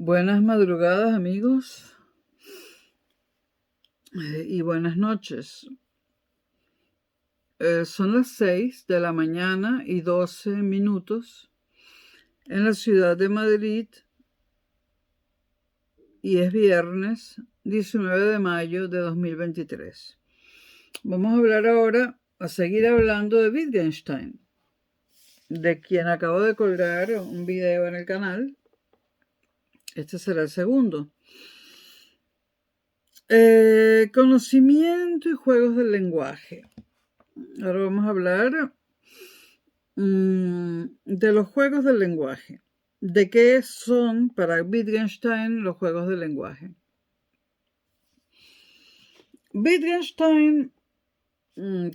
Buenas madrugadas, amigos, y buenas noches. Son las 6 de la mañana y 12 minutos en la ciudad de Madrid y es viernes 19 de mayo de 2023. Vamos a hablar ahora, a seguir hablando de Wittgenstein, de quien acabo de colgar un video en el canal. Este será el segundo. Conocimiento y juegos del lenguaje. Ahora vamos a hablar de los juegos del lenguaje. ¿De qué son para Wittgenstein los juegos del lenguaje? Wittgenstein,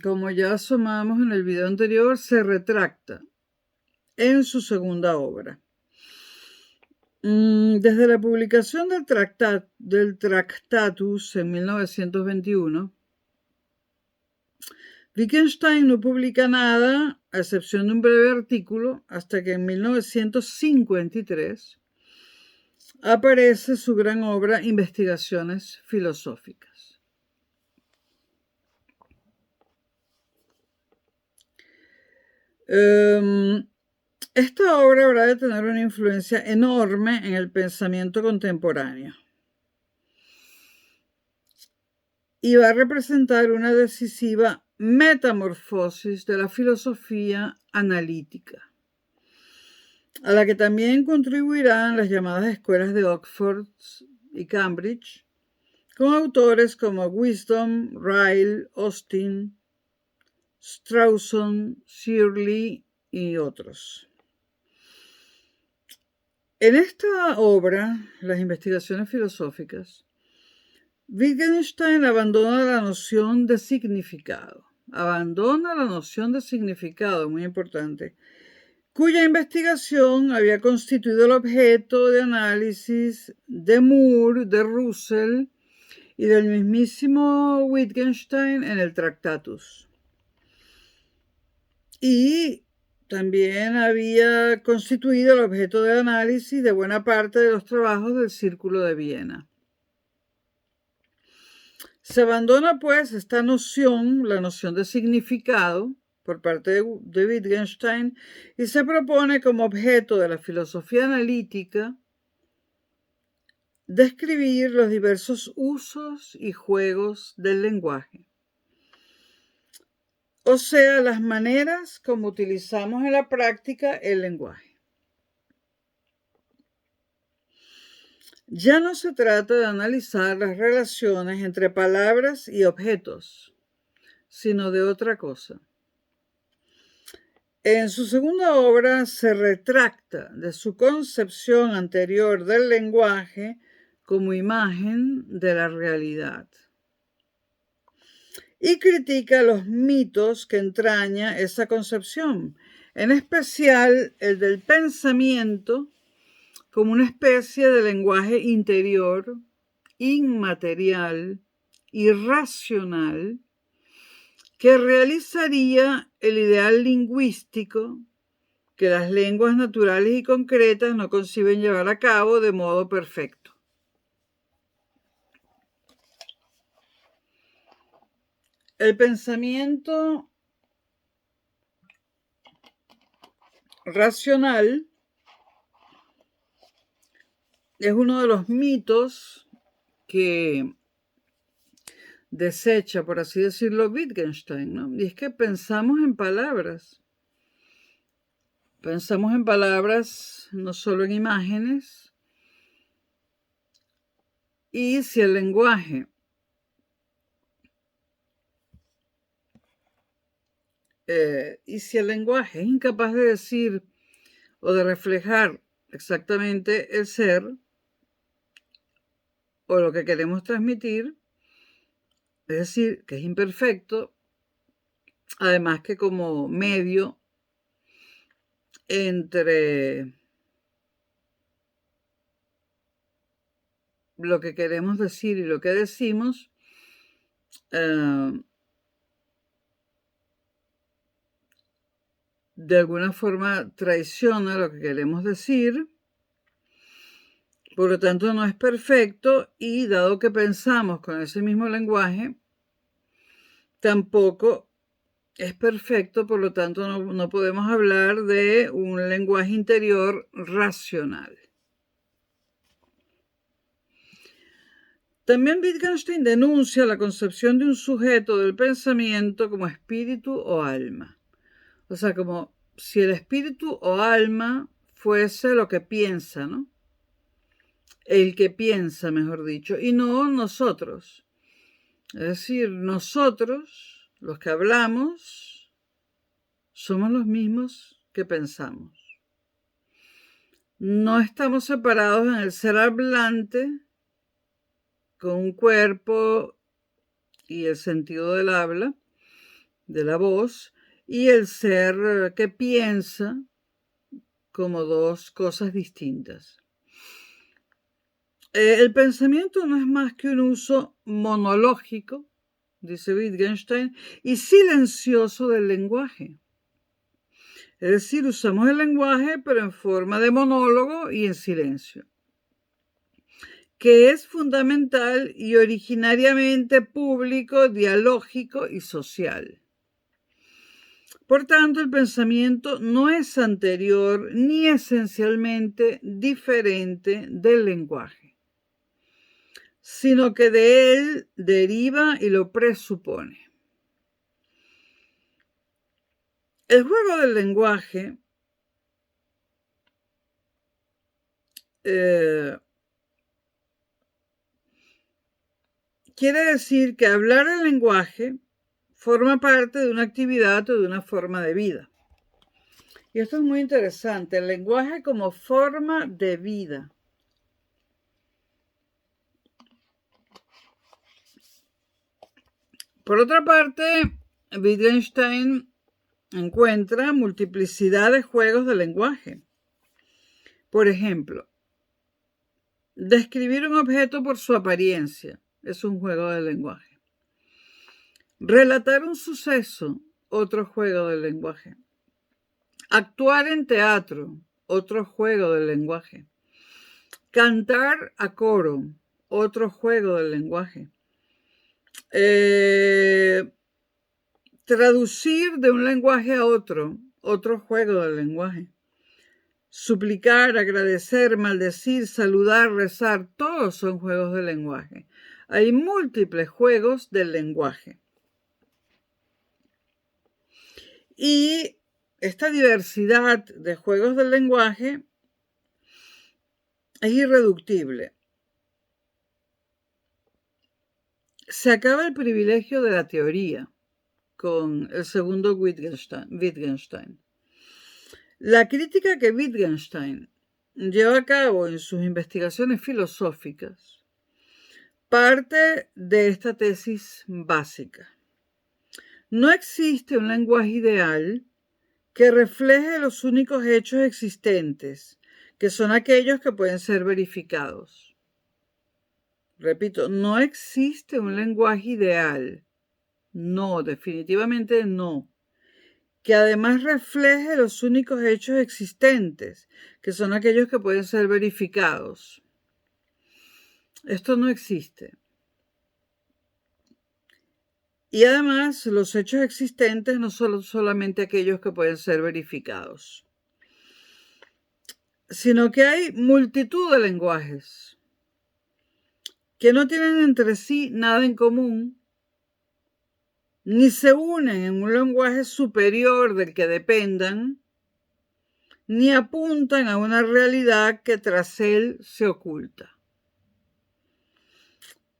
como ya asomamos en el video anterior, se retracta en su segunda obra. Desde la publicación del Tractatus en 1921, Wittgenstein no publica nada, a excepción de un breve artículo, hasta que en 1953 aparece su gran obra Investigaciones filosóficas. Esta obra habrá de tener una influencia enorme en el pensamiento contemporáneo y va a representar una decisiva metamorfosis de la filosofía analítica, a la que también contribuirán las llamadas escuelas de Oxford y Cambridge, con autores como Wisdom, Ryle, Austin, Strawson, Searle y otros. En esta obra, Las Investigaciones Filosóficas, Wittgenstein abandona la noción de significado. Muy importante, cuya investigación había constituido el objeto de análisis de Moore, de Russell y del mismísimo Wittgenstein en el Tractatus. Y también había constituido el objeto de análisis de buena parte de los trabajos del Círculo de Viena. Se abandona, pues, esta noción, la noción de significado, por parte de Wittgenstein, y se propone como objeto de la filosofía analítica describir los diversos usos y juegos del lenguaje. O sea, las maneras como utilizamos en la práctica el lenguaje. Ya no se trata de analizar las relaciones entre palabras y objetos, sino de otra cosa. En su segunda obra se retracta de su concepción anterior del lenguaje como imagen de la realidad y critica los mitos que entraña esa concepción, en especial el del pensamiento como una especie de lenguaje interior, inmaterial, irracional, que realizaría el ideal lingüístico que las lenguas naturales y concretas no conciben llevar a cabo de modo perfecto. El pensamiento racional es uno de los mitos que desecha, por así decirlo, Wittgenstein, ¿no? Y es que pensamos en palabras. Pensamos en palabras, no solo en imágenes. Y si el lenguaje es incapaz de decir o de reflejar exactamente el ser o lo que queremos transmitir, es decir, que es imperfecto, además que como medio entre lo que queremos decir y lo que decimos, de alguna forma traiciona lo que queremos decir, Por lo tanto, no es perfecto y dado que pensamos con ese mismo lenguaje, tampoco es perfecto, por lo tanto no podemos hablar de un lenguaje interior racional. También Wittgenstein denuncia la concepción de un sujeto del pensamiento como espíritu o alma. O sea, como si el espíritu o alma fuese lo que piensa, ¿no? El que piensa, mejor dicho, y no nosotros. Es decir, nosotros, los que hablamos, somos los mismos que pensamos. No estamos separados en el ser hablante con un cuerpo y el sentido del habla, de la voz, y el ser que piensa como dos cosas distintas. El pensamiento no es más que un uso monológico, dice Wittgenstein, y silencioso del lenguaje. Es decir, usamos el lenguaje pero en forma de monólogo y en silencio, que es fundamental y originariamente público, dialógico y social. Por tanto, el pensamiento no es anterior ni esencialmente diferente del lenguaje, sino que de él deriva y lo presupone. El juego del lenguaje quiere decir que hablar el lenguaje forma parte de una actividad o de una forma de vida. Y esto es muy interesante, el lenguaje como forma de vida. Por otra parte, Wittgenstein encuentra multiplicidad de juegos de lenguaje. Por ejemplo, describir un objeto por su apariencia es un juego de lenguaje. Relatar un suceso, otro juego de lenguaje. Actuar en teatro, otro juego del lenguaje. Cantar a coro, otro juego del lenguaje. Traducir de un lenguaje a otro juego del lenguaje. Suplicar, agradecer, maldecir, saludar, rezar, todos son juegos del lenguaje. Hay múltiples juegos del lenguaje. Y esta diversidad de juegos del lenguaje es irreductible. Se acaba el privilegio de la teoría con el segundo Wittgenstein. La crítica que Wittgenstein lleva a cabo en sus investigaciones filosóficas parte de esta tesis básica. No existe un lenguaje ideal que refleje los únicos hechos existentes, que son aquellos que pueden ser verificados. Repito, no existe un lenguaje ideal. No, definitivamente no. Que además refleje los únicos hechos existentes, que son aquellos que pueden ser verificados. Esto no existe. Y además, los hechos existentes no son solamente aquellos que pueden ser verificados, sino que hay multitud de lenguajes que no tienen entre sí nada en común, ni se unen en un lenguaje superior del que dependan, ni apuntan a una realidad que tras él se oculta.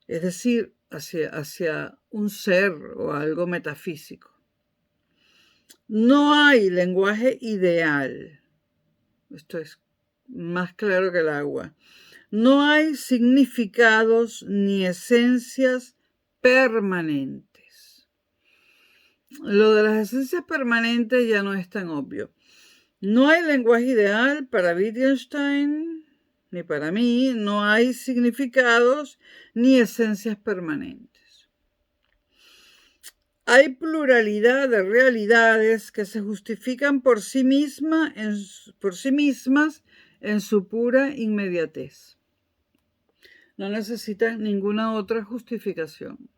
Es decir, hacia un ser o algo metafísico. No hay lenguaje ideal. Esto es más claro que el agua. No hay significados ni esencias permanentes. Lo de las esencias permanentes ya no es tan obvio. No hay lenguaje ideal para Wittgenstein, ni para mí. No hay significados ni esencias permanentes. Hay pluralidad de realidades que se justifican por sí mismas en su pura inmediatez. no necesita ninguna otra justificación.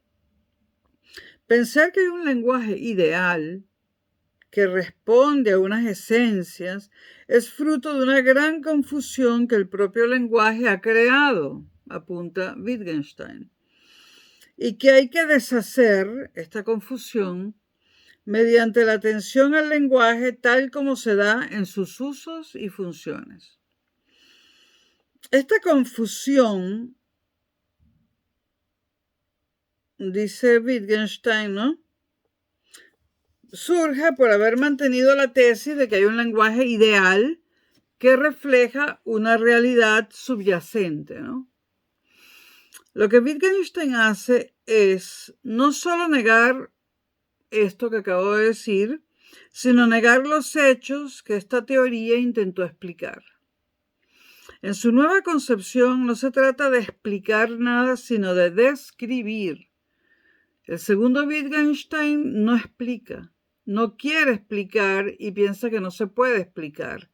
Pensar que hay un lenguaje ideal que responde a unas esencias es fruto de una gran confusión que el propio lenguaje ha creado, apunta Wittgenstein, y que hay que deshacer esta confusión mediante la atención al lenguaje tal como se da en sus usos y funciones. Esta confusión, dice Wittgenstein, ¿no?, surge por haber mantenido la tesis de que hay un lenguaje ideal que refleja una realidad subyacente, ¿no? Lo que Wittgenstein hace es no solo negar esto que acabo de decir, sino negar los hechos que esta teoría intentó explicar. En su nueva concepción no se trata de explicar nada, sino de describir. El segundo Wittgenstein no explica, no quiere explicar y piensa que no se puede explicar,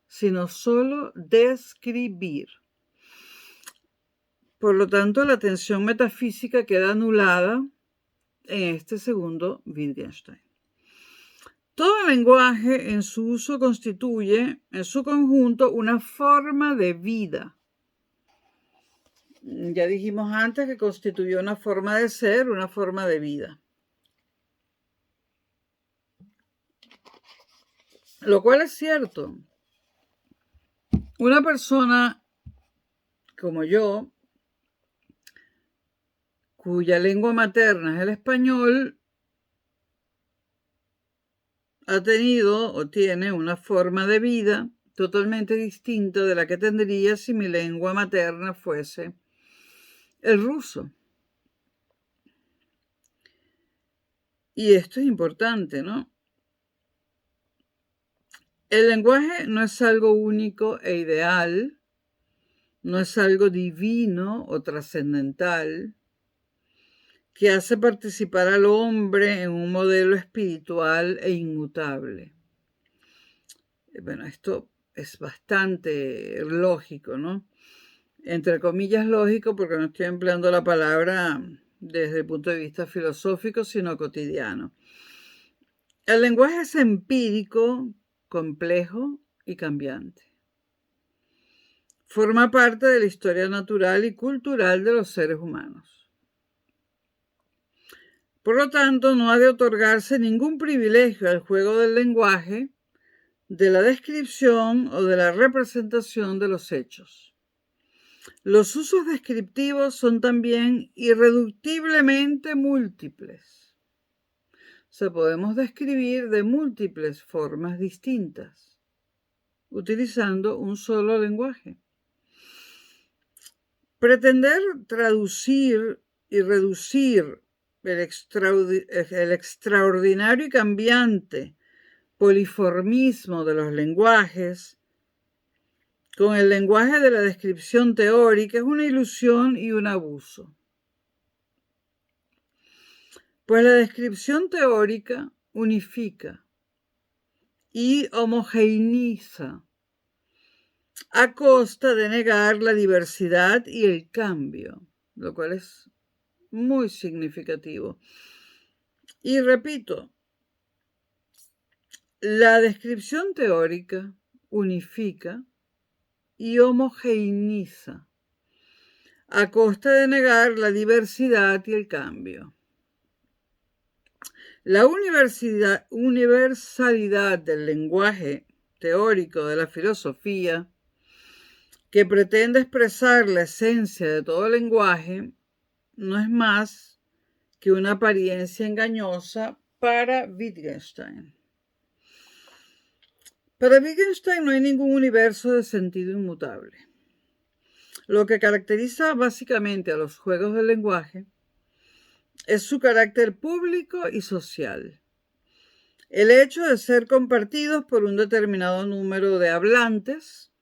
sino solo describir. Por lo tanto, la tensión metafísica queda anulada en este segundo Wittgenstein. Todo lenguaje en su uso constituye en su conjunto una forma de vida. Ya dijimos antes que constituye una forma de ser, una forma de vida. Lo cual es cierto. Una persona como yo, cuya lengua materna es el español, ha tenido o tiene una forma de vida totalmente distinta de la que tendría si mi lengua materna fuese el ruso. Y esto es importante, ¿no? El lenguaje no es algo único e ideal, no es algo divino o trascendental que hace participar al hombre en un modelo espiritual e inmutable. Bueno, esto es bastante lógico, ¿no? Entre comillas lógico, porque no estoy empleando la palabra desde el punto de vista filosófico, sino cotidiano. El lenguaje es empírico, complejo y cambiante. Forma parte de la historia natural y cultural de los seres humanos. Por lo tanto, no ha de otorgarse ningún privilegio al juego del lenguaje, de la descripción o de la representación de los hechos. Los usos descriptivos son también irreductiblemente múltiples. O sea, podemos describir de múltiples formas distintas, utilizando un solo lenguaje. Pretender traducir y reducir el extraordinario y cambiante poliformismo de los lenguajes con el lenguaje de la descripción teórica es una ilusión y un abuso. Pues la descripción teórica unifica y homogeneiza a costa de negar la diversidad y el cambio, lo cual es muy significativo. Y repito, la descripción teórica unifica y homogeneiza a costa de negar la diversidad y el cambio. La universalidad del lenguaje teórico de la filosofía, que pretende expresar la esencia de todo lenguaje, no es más que una apariencia engañosa para Wittgenstein. Para Wittgenstein no hay ningún universo de sentido inmutable. Lo que caracteriza básicamente a los juegos del lenguaje es su carácter público y social. El hecho de ser compartidos por un determinado número de hablantes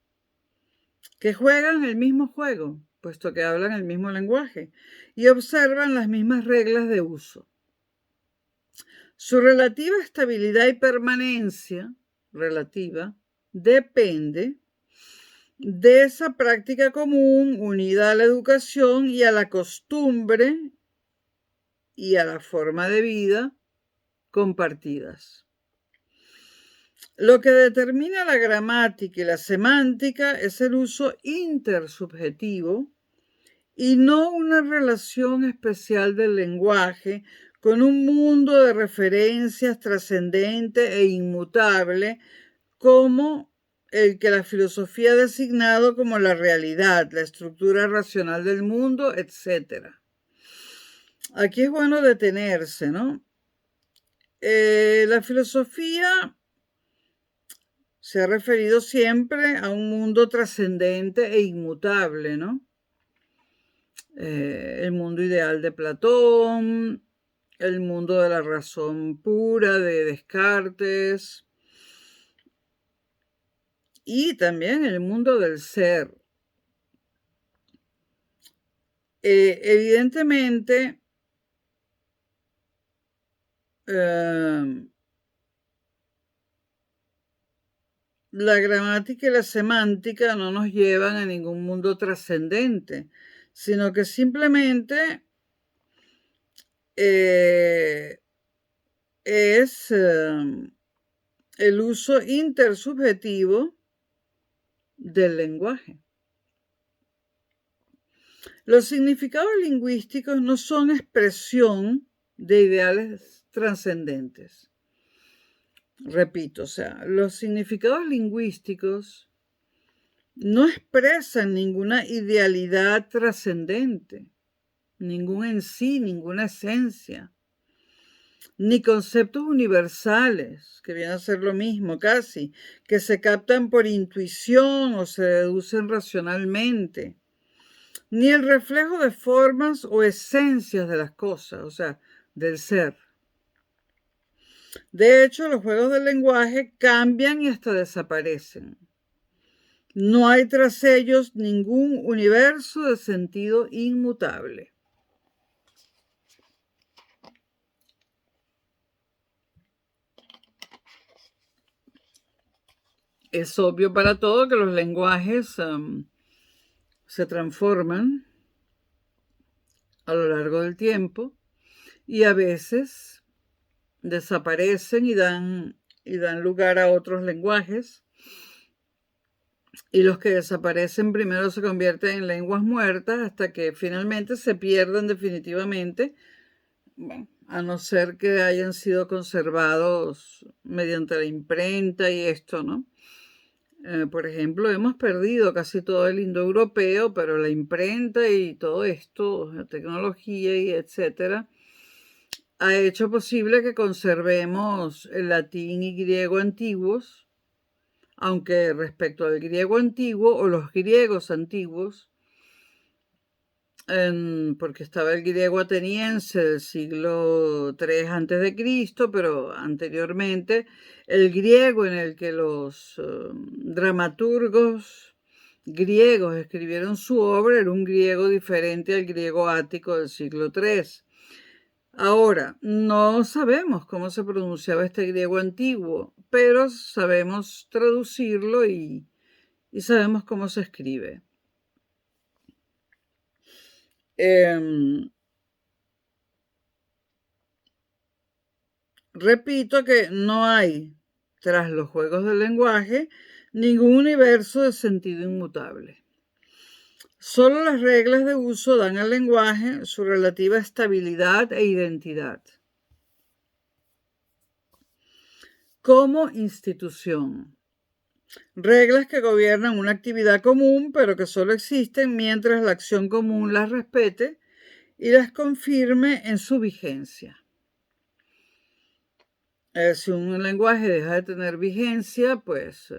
que juegan el mismo juego, puesto que hablan el mismo lenguaje y observan las mismas reglas de uso. Su relativa estabilidad y permanencia depende de esa práctica común unida a la educación y a la costumbre y a la forma de vida compartidas. Lo que determina la gramática y la semántica es el uso intersubjetivo y no una relación especial del lenguaje con un mundo de referencias trascendente e inmutable como el que la filosofía ha designado como la realidad, la estructura racional del mundo, etc. Aquí es bueno detenerse, ¿no? La filosofía se ha referido siempre a un mundo trascendente e inmutable, ¿no? El mundo ideal de Platón, el mundo de la razón pura de Descartes y también el mundo del ser. Evidentemente, la gramática y la semántica no nos llevan a ningún mundo trascendente, sino que simplemente es el uso intersubjetivo del lenguaje. Los significados lingüísticos no son expresión de ideales trascendentes. Repito, o sea, los significados lingüísticos no expresan ninguna idealidad trascendente, ningún en sí, ninguna esencia, ni conceptos universales, que vienen a ser lo mismo casi, que se captan por intuición o se deducen racionalmente, ni el reflejo de formas o esencias de las cosas, o sea, del ser. De hecho, los juegos del lenguaje cambian y hasta desaparecen. No hay tras ellos ningún universo de sentido inmutable. Es obvio para todo que los lenguajes se transforman a lo largo del tiempo y a veces desaparecen y dan lugar a otros lenguajes. Y los que desaparecen primero se convierten en lenguas muertas hasta que finalmente se pierden definitivamente, bueno, a no ser que hayan sido conservados mediante la imprenta y esto, ¿no? Por ejemplo, hemos perdido casi todo el indoeuropeo, pero la imprenta y todo esto, la tecnología y etcétera, ha hecho posible que conservemos el latín y griego antiguos, aunque respecto al griego antiguo o los griegos antiguos, porque estaba el griego ateniense del siglo III a.C., pero anteriormente el griego en el que los dramaturgos griegos escribieron su obra era un griego diferente al griego ático del siglo III. Ahora, no sabemos cómo se pronunciaba este griego antiguo, pero sabemos traducirlo y sabemos cómo se escribe. Repito que no hay, tras los juegos del lenguaje, ningún universo de sentido inmutable. Solo las reglas de uso dan al lenguaje su relativa estabilidad e identidad. Como institución. Reglas que gobiernan una actividad común, pero que solo existen mientras la acción común las respete y las confirme en su vigencia. Si un lenguaje deja de tener vigencia, pues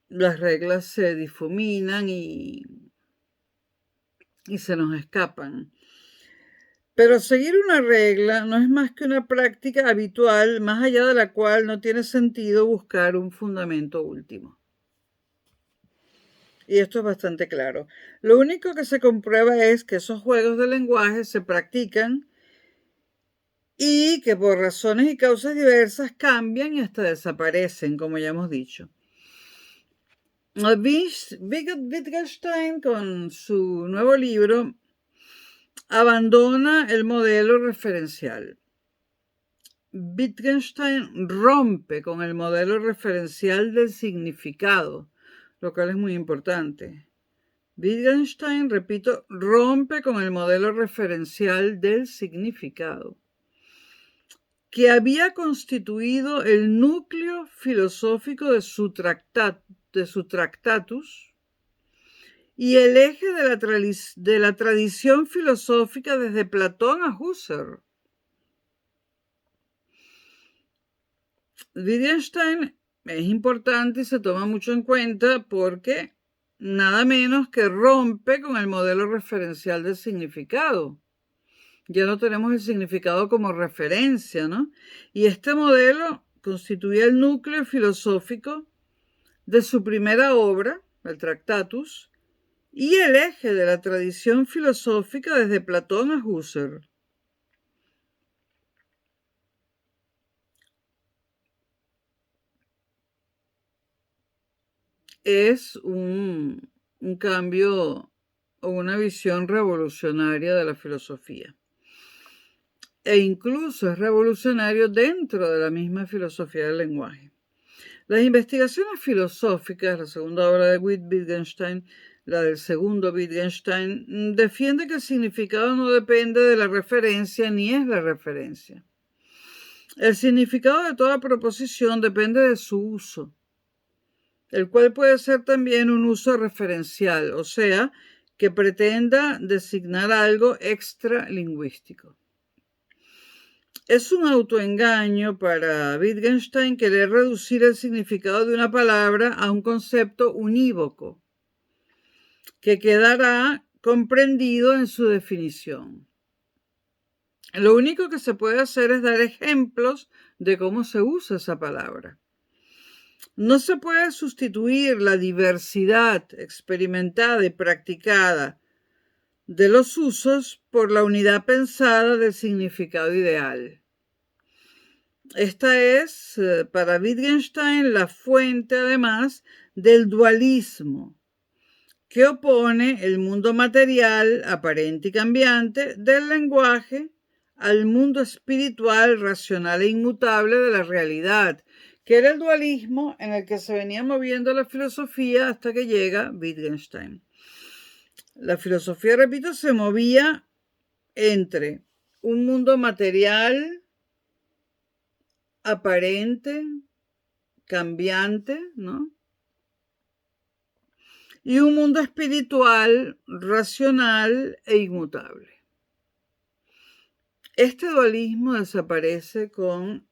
las reglas se difuminan y se nos escapan. Pero seguir una regla no es más que una práctica habitual, más allá de la cual no tiene sentido buscar un fundamento último. Y esto es bastante claro. Lo único que se comprueba es que esos juegos de lenguaje se practican y que por razones y causas diversas cambian y hasta desaparecen, como ya hemos dicho. Wittgenstein, con su nuevo libro, abandona el modelo referencial. Wittgenstein rompe con el modelo referencial del significado, lo cual es muy importante. Wittgenstein, repito, rompe con el modelo referencial del significado, que había constituido el núcleo filosófico de su Tractatus y el eje de la tradición filosófica desde Platón a Husserl. Wittgenstein es importante y se toma mucho en cuenta porque nada menos que rompe con el modelo referencial del significado. Ya no tenemos el significado como referencia, ¿no? Y este modelo constituía el núcleo filosófico de su primera obra, el Tractatus, y el eje de la tradición filosófica desde Platón a Husserl. Es un cambio o una visión revolucionaria de la filosofía. E incluso es revolucionario dentro de la misma filosofía del lenguaje. Las investigaciones filosóficas, la segunda obra de Wittgenstein, la del segundo Wittgenstein, defiende que el significado no depende de la referencia ni es la referencia. El significado de toda proposición depende de su uso, el cual puede ser también un uso referencial, o sea, que pretenda designar algo extralingüístico. Es un autoengaño para Wittgenstein querer reducir el significado de una palabra a un concepto unívoco, que quedará comprendido en su definición. Lo único que se puede hacer es dar ejemplos de cómo se usa esa palabra. No se puede sustituir la diversidad experimentada y practicada de los usos por la unidad pensada del significado ideal. Esta es, para Wittgenstein, la fuente, además, del dualismo, que opone el mundo material, aparente y cambiante, del lenguaje al mundo espiritual, racional e inmutable de la realidad, que era el dualismo en el que se venía moviendo la filosofía hasta que llega Wittgenstein. La filosofía, repito, se movía entre un mundo material, aparente, cambiante, ¿no? Y un mundo espiritual, racional e inmutable. Este dualismo desaparece con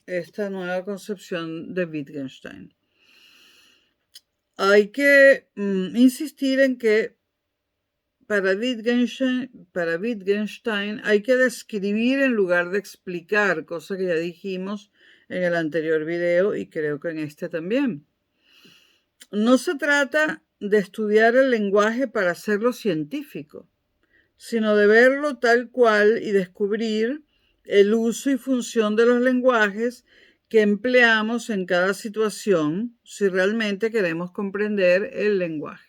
esta nueva concepción de Wittgenstein. Hay que insistir en que para Wittgenstein hay que describir en lugar de explicar, cosa que ya dijimos en el anterior video y creo que en este también. No se trata de estudiar el lenguaje para hacerlo científico, sino de verlo tal cual y descubrir el uso y función de los lenguajes que empleamos en cada situación si realmente queremos comprender el lenguaje.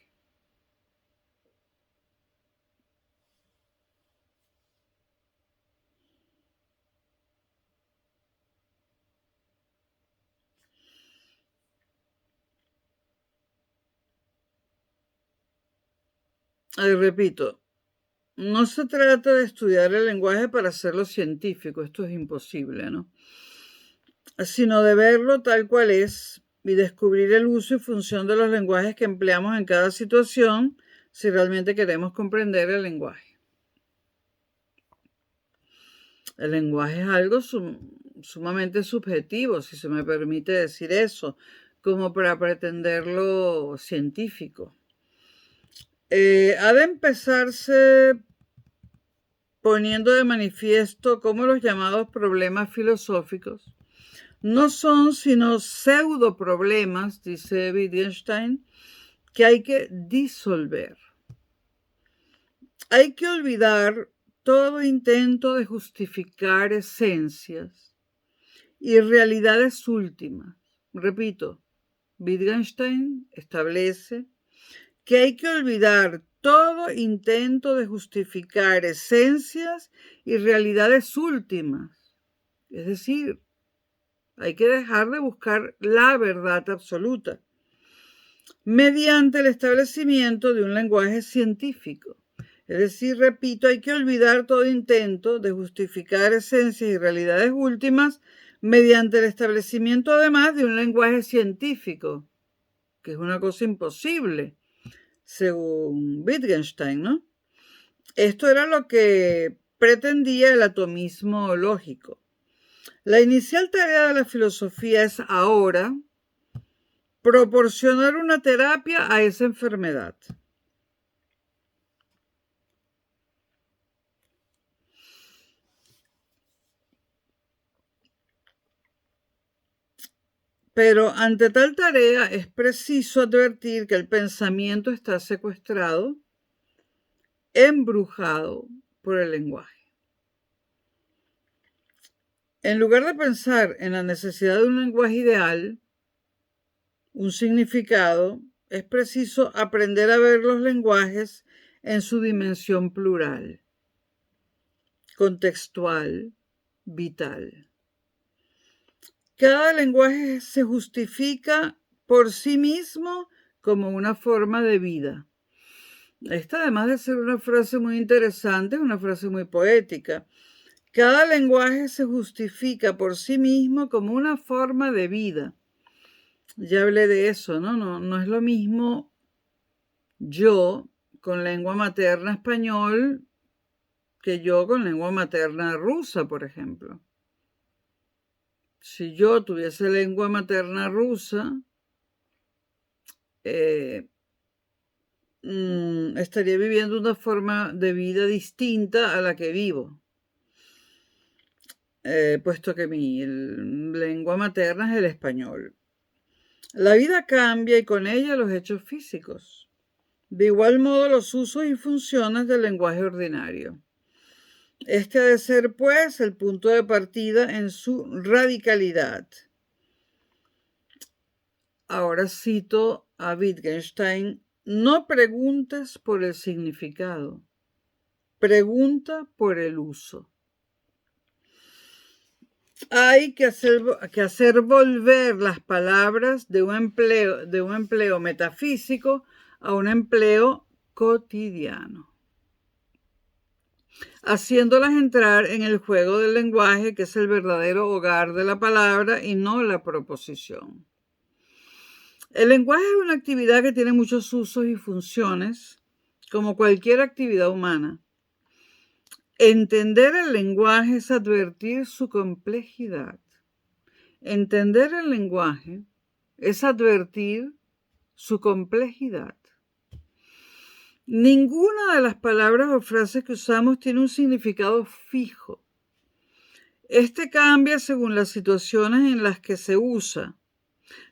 Repito, no se trata de estudiar el lenguaje para hacerlo científico, esto es imposible, ¿no? Sino de verlo tal cual es y descubrir el uso y función de los lenguajes que empleamos en cada situación si realmente queremos comprender el lenguaje. El lenguaje es algo sumamente subjetivo, si se me permite decir eso, como para pretenderlo científico. Ha de empezarse poniendo de manifiesto cómo los llamados problemas filosóficos no son sino pseudo problemas, dice Wittgenstein, que hay que disolver. Hay que olvidar todo intento de justificar esencias y realidades últimas. Repito, Wittgenstein establece que hay que olvidar todo intento de justificar esencias y realidades últimas. Es decir, hay que dejar de buscar la verdad absoluta mediante el establecimiento de un lenguaje científico. Es decir, repito, hay que olvidar todo intento de justificar esencias y realidades últimas mediante el establecimiento además de un lenguaje científico, que es una cosa imposible, según Wittgenstein, ¿no? Esto era lo que pretendía el atomismo lógico. La inicial tarea de la filosofía es ahora proporcionar una terapia a esa enfermedad. Pero ante tal tarea es preciso advertir que el pensamiento está secuestrado, embrujado por el lenguaje. En lugar de pensar en la necesidad de un lenguaje ideal, un significado, es preciso aprender a ver los lenguajes en su dimensión plural, contextual, vital. Cada lenguaje se justifica por sí mismo como una forma de vida. Esta, además de ser una frase muy interesante, es una frase muy poética. Cada lenguaje se justifica por sí mismo como una forma de vida. Ya hablé de eso, ¿no? No es lo mismo yo con lengua materna español que yo con lengua materna rusa, por ejemplo. Si yo tuviese lengua materna rusa, estaría viviendo una forma de vida distinta a la que vivo, puesto que mi lengua materna es el español. La vida cambia y con ella los hechos físicos. De igual modo los usos y funciones del lenguaje ordinario. Este ha de ser, pues, el punto de partida en su radicalidad. Ahora cito a Wittgenstein: no preguntes por el significado, pregunta por el uso. Hay que hacer volver las palabras de un empleo metafísico a un empleo cotidiano, haciéndolas entrar en el juego del lenguaje, que es el verdadero hogar de la palabra y no la proposición. El lenguaje es una actividad que tiene muchos usos y funciones, como cualquier actividad humana. Entender el lenguaje es advertir su complejidad. Entender el lenguaje es advertir su complejidad. Ninguna de las palabras o frases que usamos tiene un significado fijo. Este cambia según las situaciones en las que se usa.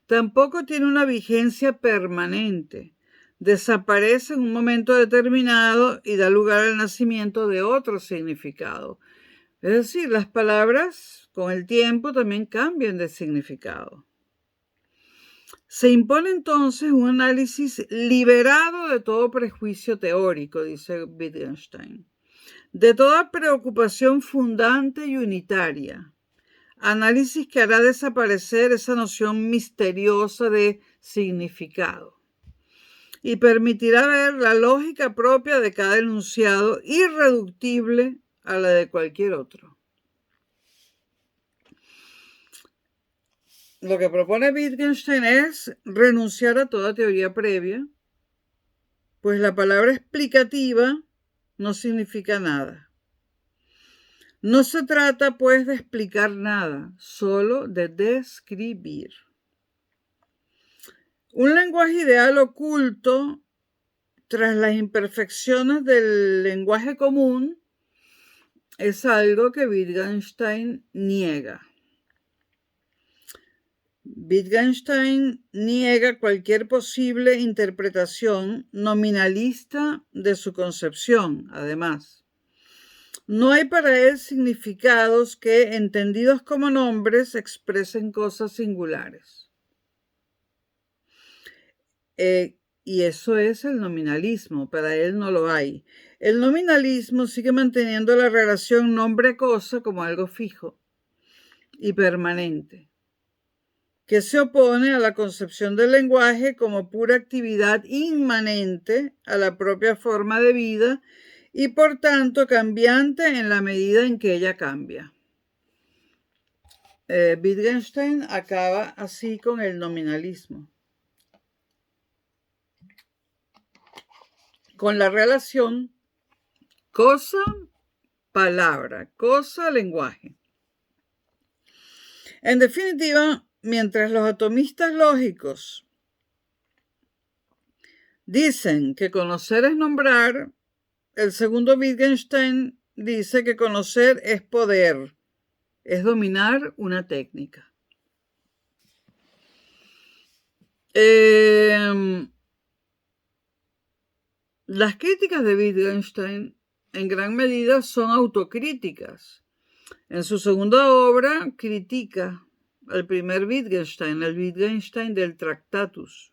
Tampoco tiene una vigencia permanente. Desaparece en un momento determinado y da lugar al nacimiento de otro significado. Es decir, las palabras con el tiempo también cambian de significado. Se impone entonces un análisis liberado de todo prejuicio teórico, dice Wittgenstein, de toda preocupación fundante y unitaria. Análisis que hará desaparecer esa noción misteriosa de significado y permitirá ver la lógica propia de cada enunciado, irreductible a la de cualquier otro. Lo que propone Wittgenstein es renunciar a toda teoría previa, pues la palabra explicativa no significa nada. No se trata, pues, de explicar nada, solo de describir. Un lenguaje ideal oculto tras las imperfecciones del lenguaje común es algo que Wittgenstein niega. Wittgenstein niega cualquier posible interpretación nominalista de su concepción, además. No hay para él significados que, entendidos como nombres, expresen cosas singulares. Y eso es el nominalismo, para él no lo hay. El nominalismo sigue manteniendo la relación nombre-cosa como algo fijo y permanente, que se opone a la concepción del lenguaje como pura actividad inmanente a la propia forma de vida y por tanto cambiante en la medida en que ella cambia. Wittgenstein acaba así con el nominalismo, con la relación cosa-palabra, cosa-lenguaje. En definitiva, mientras los atomistas lógicos dicen que conocer es nombrar, el segundo Wittgenstein dice que conocer es poder, es dominar una técnica. Las críticas de Wittgenstein en gran medida son autocríticas. En su segunda obra critica al primer Wittgenstein, el Wittgenstein del Tractatus.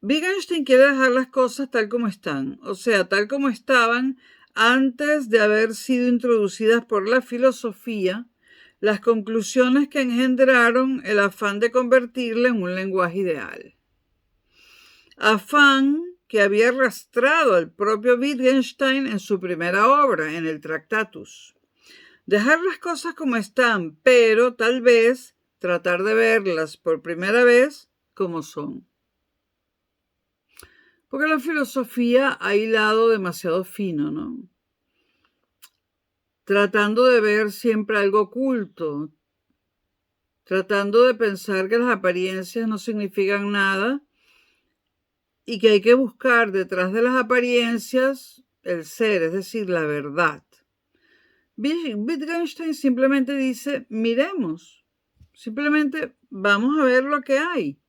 Wittgenstein quiere dejar las cosas tal como están, o sea, tal como estaban antes de haber sido introducidas por la filosofía, las conclusiones que engendraron el afán de convertirla en un lenguaje ideal. Afán que había arrastrado al propio Wittgenstein en su primera obra, en el Tractatus. Dejar las cosas como están, pero tal vez tratar de verlas por primera vez como son. Porque la filosofía ha hilado demasiado fino, ¿no? Tratando de ver siempre algo oculto, tratando de pensar que las apariencias no significan nada y que hay que buscar detrás de las apariencias el ser, es decir, la verdad. Wittgenstein simplemente dice, miremos, simplemente vamos a ver lo que hay.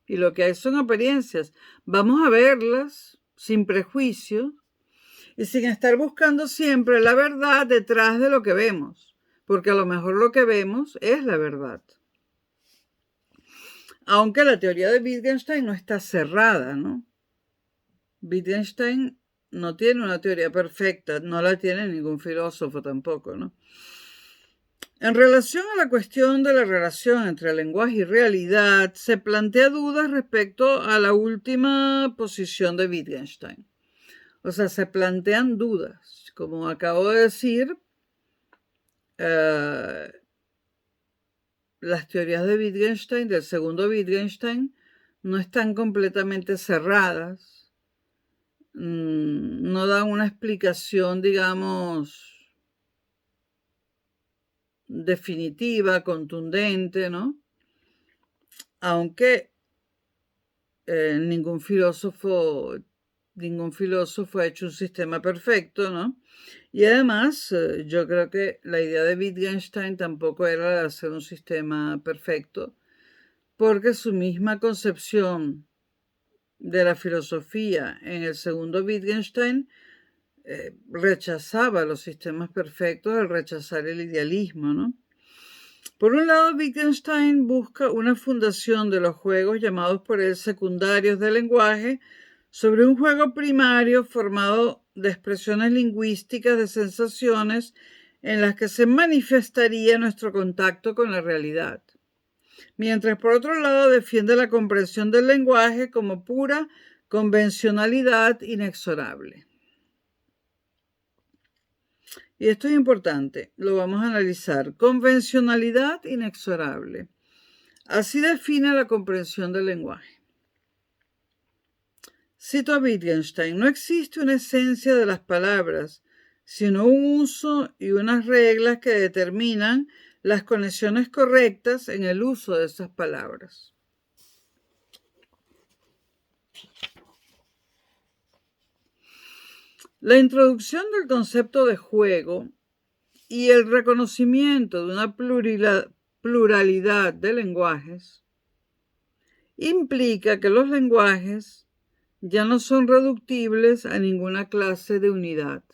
Y lo que hay son apariencias. Vamos a verlas sin prejuicio y sin estar buscando siempre la verdad detrás de lo que vemos, porque a lo mejor lo que vemos es la verdad. Aunque la teoría de Wittgenstein no está cerrada, ¿no? Wittgenstein no tiene una teoría perfecta, no la tiene ningún filósofo tampoco, ¿no? En relación a la cuestión de la relación entre lenguaje y realidad, se plantea dudas respecto a la última posición de Wittgenstein. O sea, se plantean dudas. Como acabo de decir, las teorías de Wittgenstein, del segundo Wittgenstein, no están completamente cerradas. No dan una explicación, digamos, definitiva, contundente, ¿no? Aunque ningún filósofo ha hecho un sistema perfecto, ¿no? Y además, yo creo que la idea de Wittgenstein tampoco era de hacer un sistema perfecto, porque su misma concepción de la filosofía en el segundo Wittgenstein rechazaba los sistemas perfectos al rechazar el idealismo, ¿no? Por un lado, Wittgenstein busca una fundación de los juegos llamados por él secundarios del lenguaje sobre un juego primario formado de expresiones lingüísticas, de sensaciones en las que se manifestaría nuestro contacto con la realidad. Mientras por otro lado defiende la comprensión del lenguaje como pura convencionalidad inexorable. Y esto es importante, lo vamos a analizar. Convencionalidad inexorable. Así define la comprensión del lenguaje. Cito a Wittgenstein, no existe una esencia de las palabras, sino un uso y unas reglas que determinan las conexiones correctas en el uso de esas palabras. La introducción del concepto de juego y el reconocimiento de una pluralidad de lenguajes implica que los lenguajes ya no son reductibles a ninguna clase de unidad,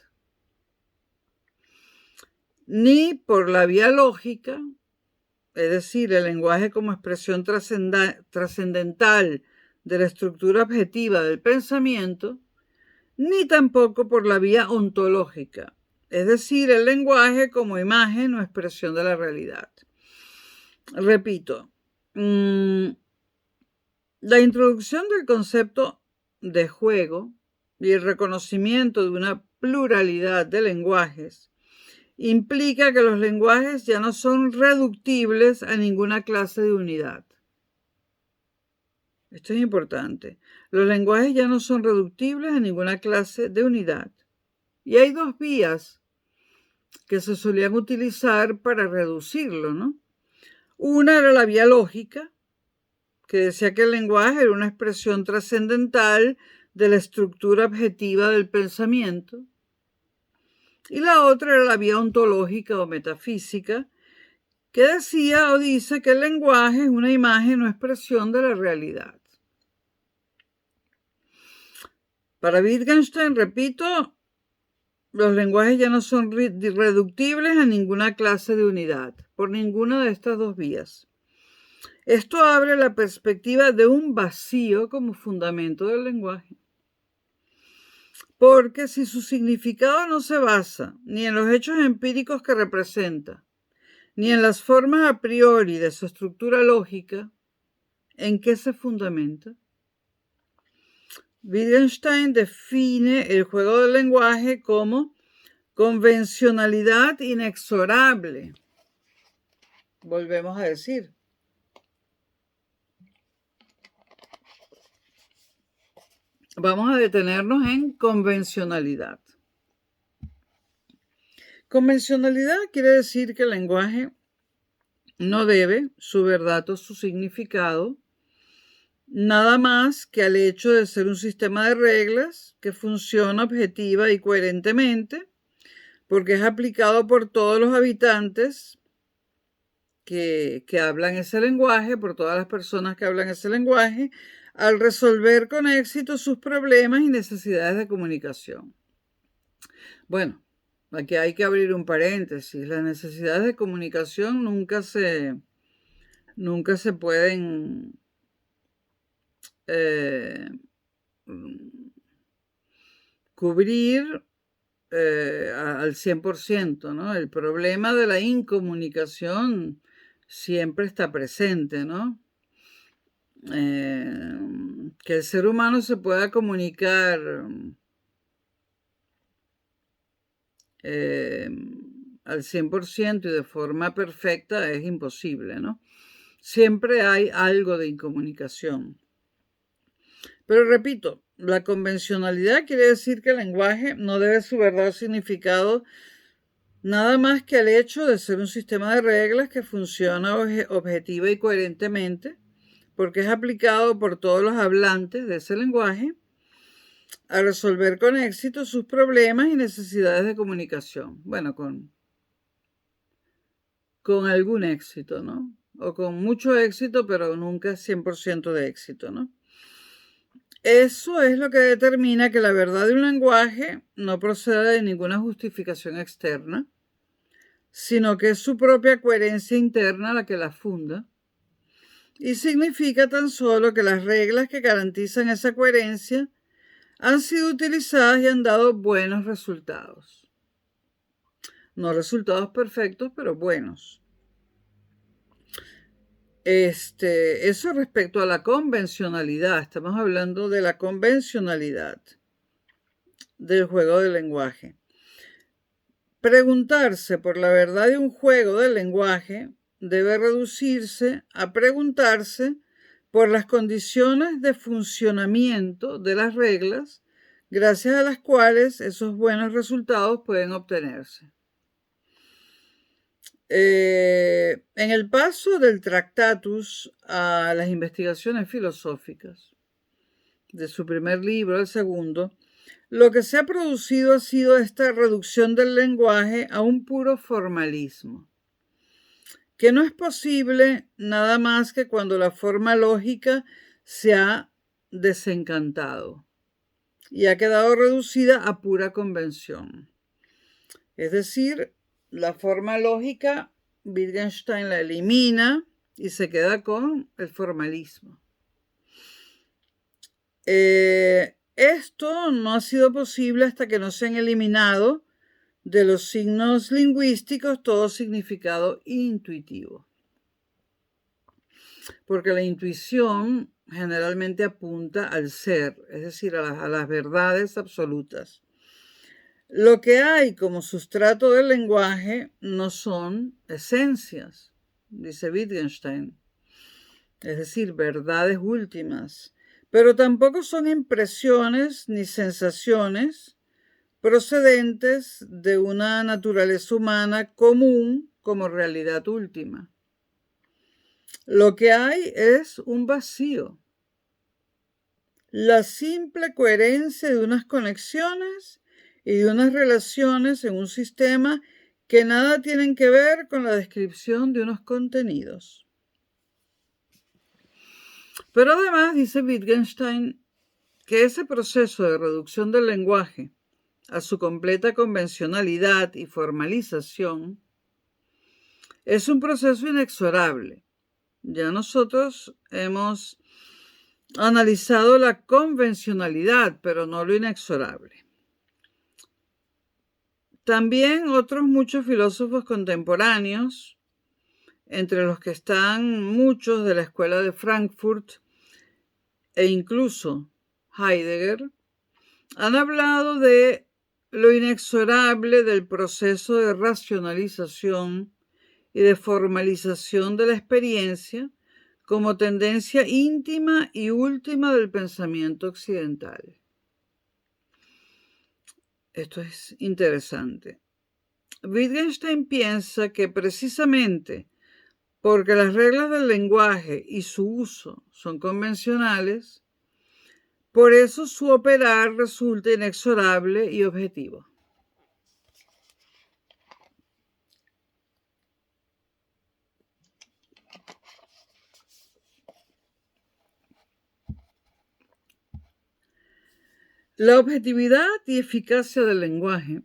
ni por la vía lógica, es decir, el lenguaje como expresión trascendental de la estructura objetiva del pensamiento, ni tampoco por la vía ontológica, es decir, el lenguaje como imagen o expresión de la realidad. Repito, la introducción del concepto de juego y el reconocimiento de una pluralidad de lenguajes implica que los lenguajes ya no son reductibles a ninguna clase de unidad. Esto es importante. Los lenguajes ya no son reductibles a ninguna clase de unidad. Y hay dos vías que se solían utilizar para reducirlo, ¿no? Una era la vía lógica, que decía que el lenguaje era una expresión trascendental de la estructura objetiva del pensamiento. Y la otra era la vía ontológica o metafísica, que decía o dice que el lenguaje es una imagen o expresión de la realidad. Para Wittgenstein, repito, los lenguajes ya no son reductibles a ninguna clase de unidad, por ninguna de estas dos vías. Esto abre la perspectiva de un vacío como fundamento del lenguaje. Porque si su significado no se basa ni en los hechos empíricos que representa, ni en las formas a priori de su estructura lógica, ¿en qué se fundamenta? Wittgenstein define el juego del lenguaje como convencionalidad inexorable. Volvemos a decir. Vamos a detenernos en convencionalidad. Convencionalidad quiere decir que el lenguaje no debe su verdad o su significado nada más que al hecho de ser un sistema de reglas que funciona objetiva y coherentemente, porque es aplicado por todos los habitantes que hablan ese lenguaje, por todas las personas que hablan ese lenguaje, al resolver con éxito sus problemas y necesidades de comunicación. Bueno, aquí hay que abrir un paréntesis. Las necesidades de comunicación nunca se pueden cubrir al 100%, ¿no? El problema de la incomunicación siempre está presente, ¿no? Que el ser humano se pueda comunicar al 100% y de forma perfecta es imposible, ¿no? Siempre hay algo de incomunicación. Pero repito, la convencionalidad quiere decir que el lenguaje no debe su verdadero significado nada más que al hecho de ser un sistema de reglas que funciona objetiva y coherentemente, porque es aplicado por todos los hablantes de ese lenguaje a resolver con éxito sus problemas y necesidades de comunicación. Bueno, con algún éxito, ¿no? O con mucho éxito, pero nunca 100% de éxito, ¿no? Eso es lo que determina que la verdad de un lenguaje no procede de ninguna justificación externa, sino que es su propia coherencia interna la que la funda, y significa tan solo que las reglas que garantizan esa coherencia han sido utilizadas y han dado buenos resultados. No resultados perfectos, pero buenos. Eso respecto a la convencionalidad. Estamos hablando de la convencionalidad del juego del lenguaje. Preguntarse por la verdad de un juego del lenguaje debe reducirse a preguntarse por las condiciones de funcionamiento de las reglas, gracias a las cuales esos buenos resultados pueden obtenerse. En el paso del Tractatus a las investigaciones filosóficas, de su primer libro al segundo, lo que se ha producido ha sido esta reducción del lenguaje a un puro formalismo, que no es posible nada más que cuando la forma lógica se ha desencantado y ha quedado reducida a pura convención. Es decir, la forma lógica, Wittgenstein la elimina y se queda con el formalismo. Esto no ha sido posible hasta que no se han eliminado de los signos lingüísticos todo significado intuitivo. Porque la intuición generalmente apunta al ser, es decir, a las verdades absolutas. Lo que hay como sustrato del lenguaje no son esencias, dice Wittgenstein, es decir, verdades últimas, pero tampoco son impresiones ni sensaciones procedentes de una naturaleza humana común como realidad última. Lo que hay es un vacío, la simple coherencia de unas conexiones y de unas relaciones en un sistema que nada tienen que ver con la descripción de unos contenidos. Pero además, dice Wittgenstein, que ese proceso de reducción del lenguaje a su completa convencionalidad y formalización es un proceso inexorable. Ya nosotros hemos analizado la convencionalidad, pero no lo inexorable. También otros muchos filósofos contemporáneos, entre los que están muchos de la escuela de Frankfurt e incluso Heidegger, han hablado de lo inexorable del proceso de racionalización y de formalización de la experiencia como tendencia íntima y última del pensamiento occidental. Esto es interesante. Wittgenstein piensa que precisamente porque las reglas del lenguaje y su uso son convencionales, por eso su operar resulta inexorable y objetivo. La objetividad y eficacia del lenguaje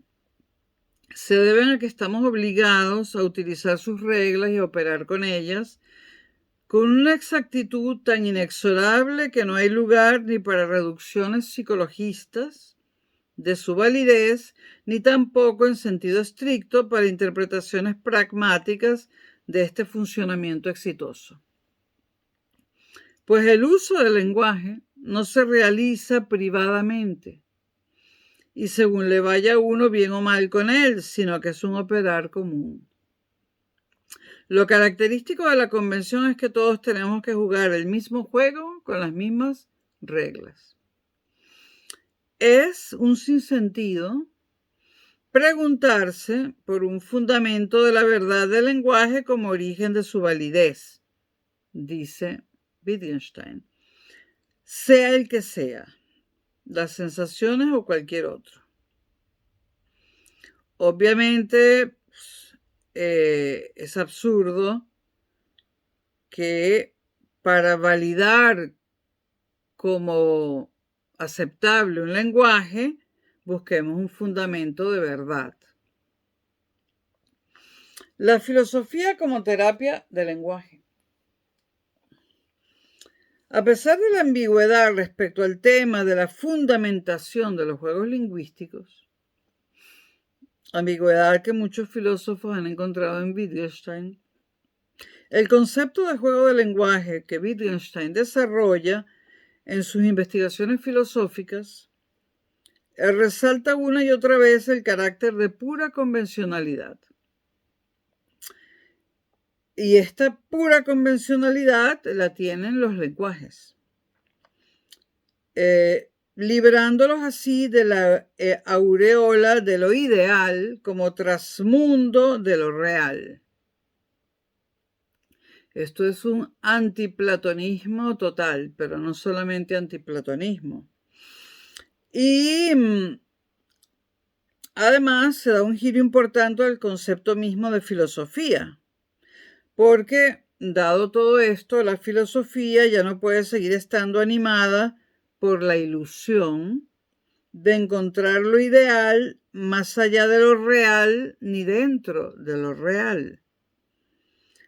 se deben a que estamos obligados a utilizar sus reglas y a operar con ellas con una exactitud tan inexorable que no hay lugar ni para reducciones psicologistas de su validez, ni tampoco en sentido estricto para interpretaciones pragmáticas de este funcionamiento exitoso. Pues el uso del lenguaje no se realiza privadamente y según le vaya a uno bien o mal con él, sino que es un operar común. Lo característico de la convención es que todos tenemos que jugar el mismo juego con las mismas reglas. Es un sinsentido preguntarse por un fundamento de la verdad del lenguaje como origen de su validez, dice Wittgenstein, sea el que sea, las sensaciones o cualquier otro. Obviamente, es absurdo que para validar como aceptable un lenguaje, busquemos un fundamento de verdad. La filosofía como terapia del lenguaje. A pesar de la ambigüedad respecto al tema de la fundamentación de los juegos lingüísticos, ambigüedad que muchos filósofos han encontrado en Wittgenstein, el concepto de juego de lenguaje que Wittgenstein desarrolla en sus investigaciones filosóficas resalta una y otra vez el carácter de pura convencionalidad. Y esta pura convencionalidad la tienen los lenguajes, librándolos así de la aureola de lo ideal como trasmundo de lo real. Esto es un antiplatonismo total, pero no solamente antiplatonismo. Y además se da un giro importante al concepto mismo de filosofía, porque dado todo esto, la filosofía ya no puede seguir estando animada por la ilusión de encontrar lo ideal más allá de lo real ni dentro de lo real.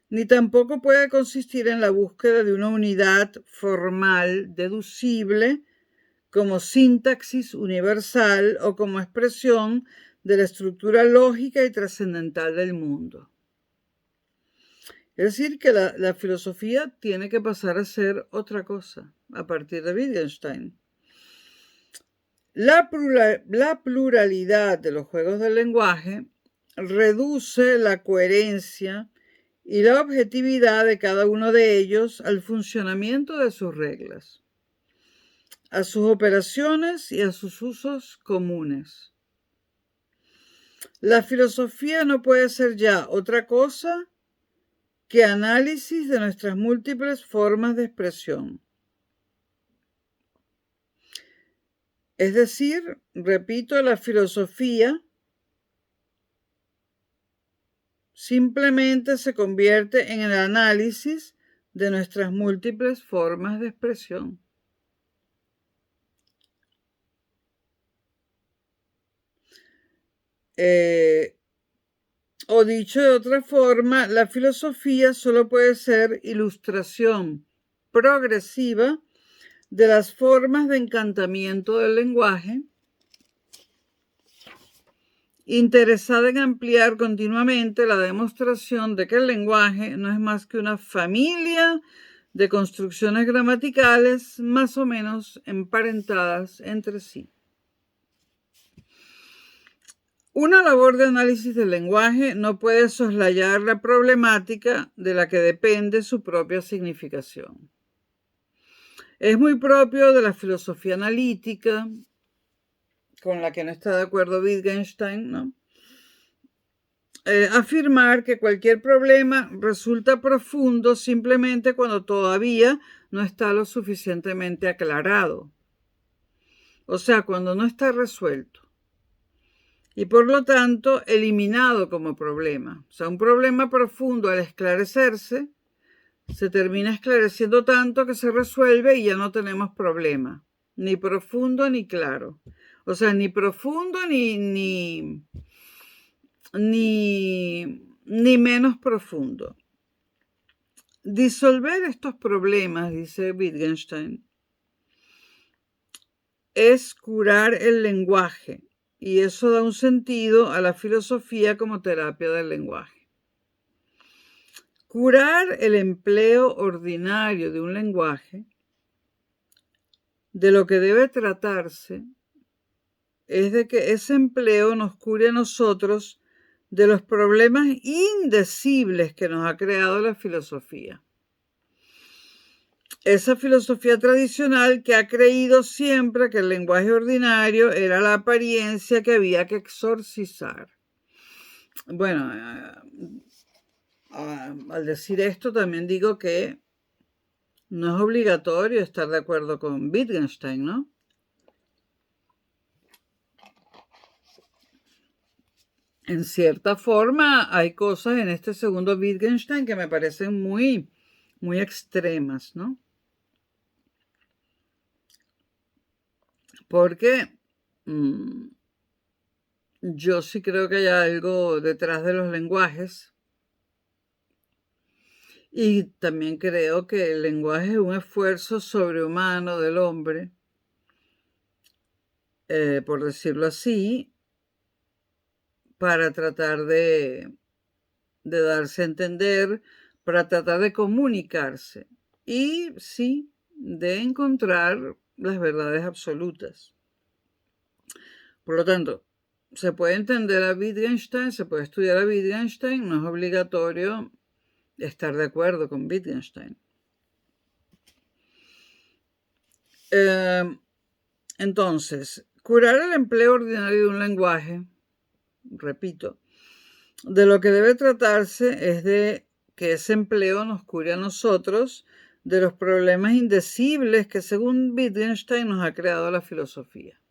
Ni tampoco puede consistir en la búsqueda de una unidad formal, deducible, como sintaxis universal o como expresión de la estructura lógica y trascendental del mundo. Es decir, que la filosofía tiene que pasar a ser otra cosa a partir de Wittgenstein. La pluralidad de los juegos del lenguaje reduce la coherencia y la objetividad de cada uno de ellos al funcionamiento de sus reglas, a sus operaciones y a sus usos comunes. La filosofía no puede ser ya otra cosa que análisis de nuestras múltiples formas de expresión. Es decir, repito, la filosofía simplemente se convierte en el análisis de nuestras múltiples formas de expresión. O dicho de otra forma, la filosofía solo puede ser ilustración progresiva de las formas de encantamiento del lenguaje, interesada en ampliar continuamente la demostración de que el lenguaje no es más que una familia de construcciones gramaticales más o menos emparentadas entre sí. Una labor de análisis del lenguaje no puede soslayar la problemática de la que depende su propia significación. Es muy propio de la filosofía analítica, con la que no está de acuerdo Wittgenstein, ¿no? Afirmar que cualquier problema resulta profundo simplemente cuando todavía no está lo suficientemente aclarado. O sea, cuando no está resuelto. Y por lo tanto, eliminado como problema. O sea, un problema profundo al esclarecerse, se termina esclareciendo tanto que se resuelve y ya no tenemos problema. Ni profundo ni claro. O sea, ni profundo ni menos profundo. Disolver estos problemas, dice Wittgenstein, es curar el lenguaje, y eso da un sentido a la filosofía como terapia del lenguaje. Curar el empleo ordinario de un lenguaje, de lo que debe tratarse, es de que ese empleo nos cure a nosotros de los problemas indecibles que nos ha creado la filosofía. Esa filosofía tradicional que ha creído siempre que el lenguaje ordinario era la apariencia que había que exorcizar. Bueno, al decir esto también digo que no es obligatorio estar de acuerdo con Wittgenstein, ¿no? En cierta forma hay cosas en este segundo Wittgenstein que me parecen muy, muy extremas, ¿no? Porque yo sí creo que hay algo detrás de los lenguajes. Y también creo que el lenguaje es un esfuerzo sobrehumano del hombre, por decirlo así, para tratar de darse a entender, para tratar de comunicarse y sí, de encontrar las verdades absolutas. Por lo tanto, se puede entender a Wittgenstein, se puede estudiar a Wittgenstein, no es obligatorio estar de acuerdo con Wittgenstein. Entonces, curar el empleo ordinario de un lenguaje, repito, de lo que debe tratarse es de que ese empleo nos cure a nosotros de los problemas indecibles que según Wittgenstein nos ha creado la filosofía.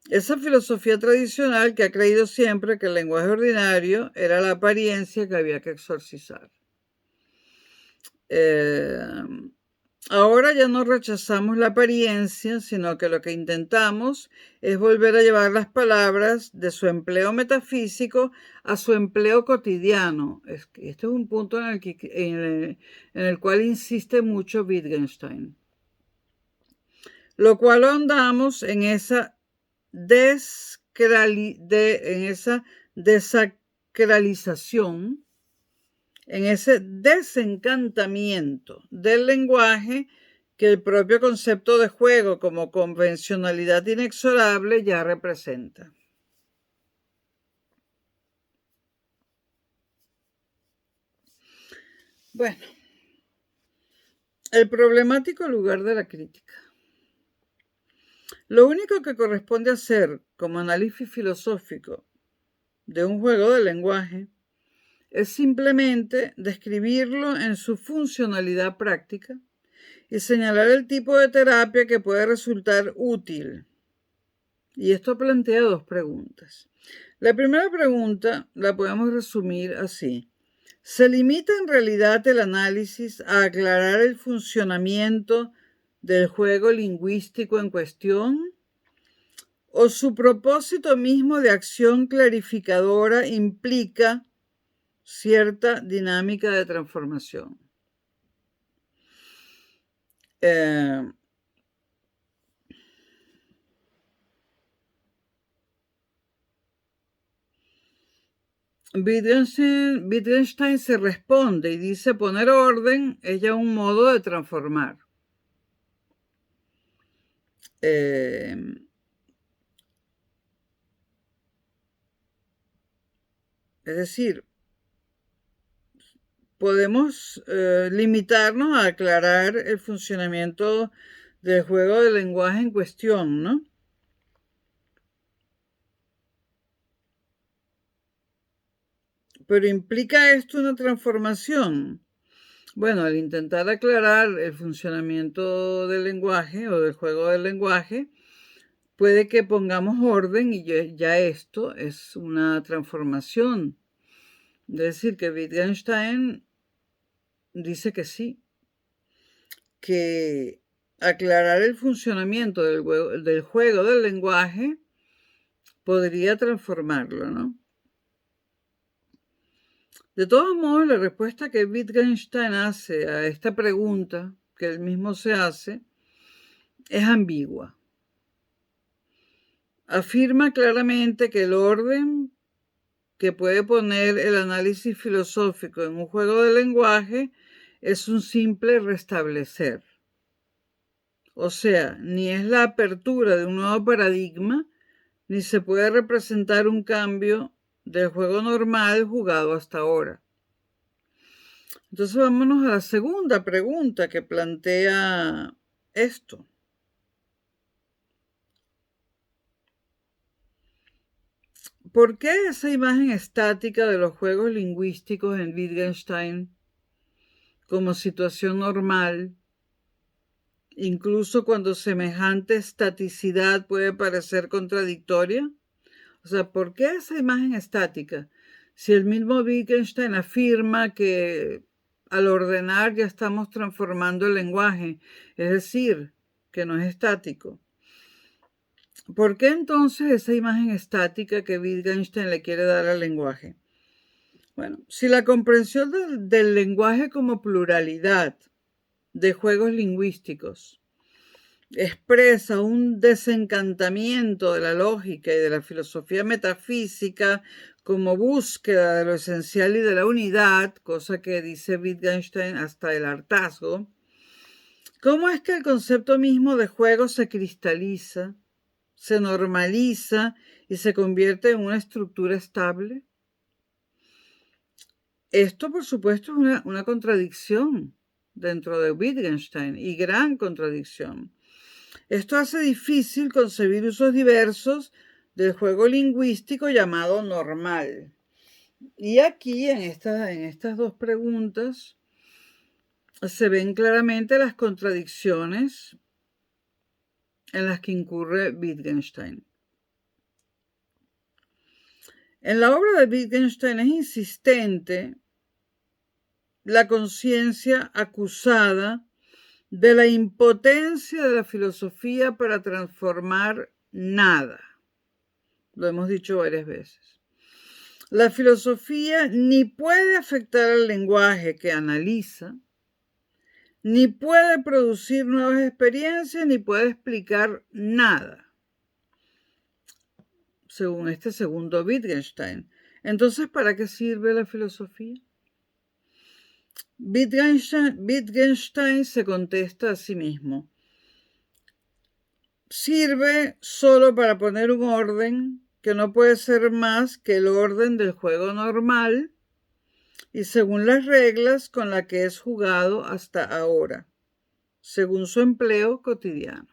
Esa filosofía tradicional que ha creído siempre que el lenguaje ordinario era la apariencia que había que exorcizar. Ahora ya no rechazamos la apariencia, sino que lo que intentamos es volver a llevar las palabras de su empleo metafísico a su empleo cotidiano. Este es un punto en el cual insiste mucho Wittgenstein. lo cual ahondamos en esa desacralización, en ese desencantamiento del lenguaje que el propio concepto de juego como convencionalidad inexorable ya representa. Bueno, el problemático lugar de la crítica. Lo único que corresponde hacer como análisis filosófico de un juego de lenguaje es simplemente describirlo en su funcionalidad práctica y señalar el tipo de terapia que puede resultar útil. Y esto plantea dos preguntas. La primera pregunta la podemos resumir así. ¿Se limita en realidad el análisis a aclarar el funcionamiento del juego lingüístico en cuestión? ¿O su propósito mismo de acción clarificadora implica cierta dinámica de transformación? Wittgenstein se responde y dice: poner orden es ya un modo de transformar. Es decir, podemos limitarnos a aclarar el funcionamiento del juego de lenguaje en cuestión, ¿no? Pero ¿implica esto una transformación? Bueno, al intentar aclarar el funcionamiento del lenguaje o del juego del lenguaje, puede que pongamos orden y ya esto es una transformación. Es decir, que Wittgenstein dice que sí, que aclarar el funcionamiento del juego del lenguaje podría transformarlo, ¿no? De todos modos, la respuesta que Wittgenstein hace a esta pregunta que él mismo se hace es ambigua. Afirma claramente que el orden que puede poner el análisis filosófico en un juego de lenguaje es un simple restablecer. O sea, ni es la apertura de un nuevo paradigma, ni se puede representar un cambio del juego normal jugado hasta ahora. Entonces vámonos a la segunda pregunta que plantea esto. ¿Por qué esa imagen estática de los juegos lingüísticos en Wittgenstein como situación normal, incluso cuando semejante estaticidad puede parecer contradictoria? O sea, ¿por qué esa imagen estática? Si el mismo Wittgenstein afirma que al ordenar ya estamos transformando el lenguaje, es decir, que no es estático. ¿Por qué entonces esa imagen estática que Wittgenstein le quiere dar al lenguaje? Bueno, si la comprensión del lenguaje como pluralidad de juegos lingüísticos expresa un desencantamiento de la lógica y de la filosofía metafísica como búsqueda de lo esencial y de la unidad, cosa que dice Wittgenstein hasta el hartazgo, ¿cómo es que el concepto mismo de juego se cristaliza, se normaliza y se convierte en una estructura estable? Esto, por supuesto, es una contradicción dentro de Wittgenstein, y gran contradicción. Esto hace difícil concebir usos diversos del juego lingüístico llamado normal. Y aquí, en estas dos preguntas, se ven claramente las contradicciones en las que incurre Wittgenstein. En la obra de Wittgenstein es insistente la conciencia acusada de la impotencia de la filosofía para transformar nada. Lo hemos dicho varias veces. La filosofía ni puede afectar al lenguaje que analiza, ni puede producir nuevas experiencias, ni puede explicar nada, según este segundo Wittgenstein. Entonces, ¿para qué sirve la filosofía? Wittgenstein se contesta a sí mismo. Sirve solo para poner un orden que no puede ser más que el orden del juego normal y según las reglas con las que es jugado hasta ahora, según su empleo cotidiano.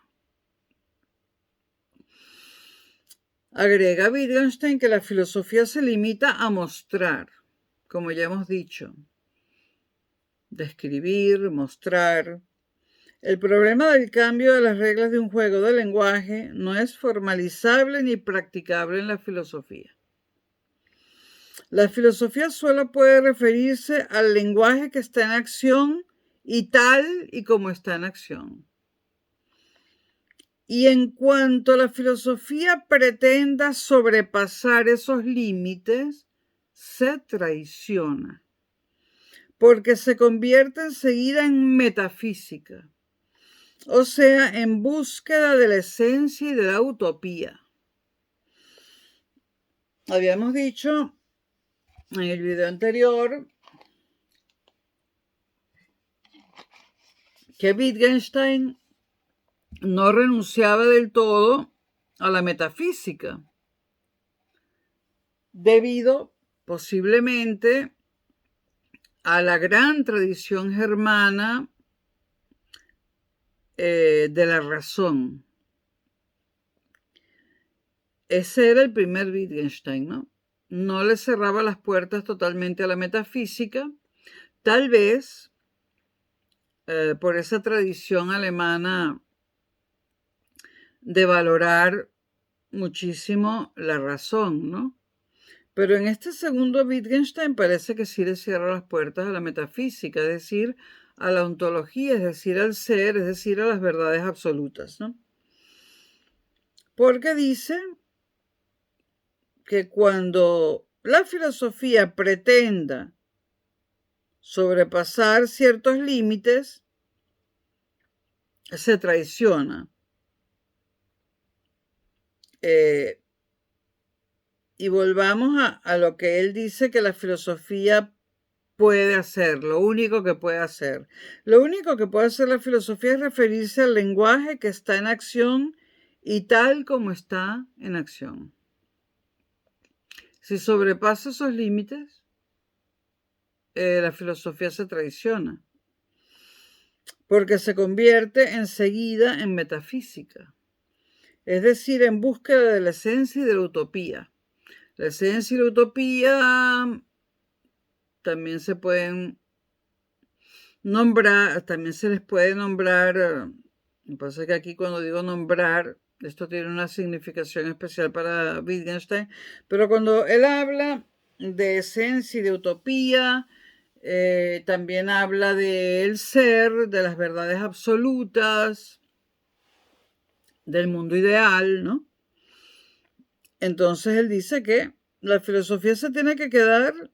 Agrega Wittgenstein que la filosofía se limita a mostrar, como ya hemos dicho, describir, mostrar. El problema del cambio de las reglas de un juego de lenguaje no es formalizable ni practicable en la filosofía. La filosofía solo puede referirse al lenguaje que está en acción y tal y como está en acción. Y en cuanto la filosofía pretenda sobrepasar esos límites, se traiciona, porque se convierte enseguida en metafísica, o sea, en búsqueda de la esencia y de la utopía. Habíamos dicho en el video anterior que Wittgenstein no renunciaba del todo a la metafísica, debido posiblemente a la gran tradición germana de la razón. Ese era el primer Wittgenstein, ¿no? No le cerraba las puertas totalmente a la metafísica, tal vez por esa tradición alemana de valorar muchísimo la razón, ¿no? Pero en este segundo Wittgenstein parece que sí le cierra las puertas a la metafísica, es decir, a la ontología, es decir, al ser, es decir, a las verdades absolutas, ¿no? Porque dice que cuando la filosofía pretenda sobrepasar ciertos límites, se traiciona. Y volvamos a lo que él dice que la filosofía puede hacer, lo único que puede hacer. Lo único que puede hacer la filosofía es referirse al lenguaje que está en acción y tal como está en acción. Si sobrepasa esos límites, la filosofía se traiciona, porque se convierte enseguida en metafísica, es decir, en búsqueda de la esencia y de la utopía. La esencia y la utopía también se pueden nombrar, también se les puede nombrar, lo que pasa es que aquí cuando digo nombrar, esto tiene una significación especial para Wittgenstein, pero cuando él habla de esencia y de utopía, también habla del ser, de las verdades absolutas, del mundo ideal, ¿no? Entonces él dice que la filosofía se tiene que quedar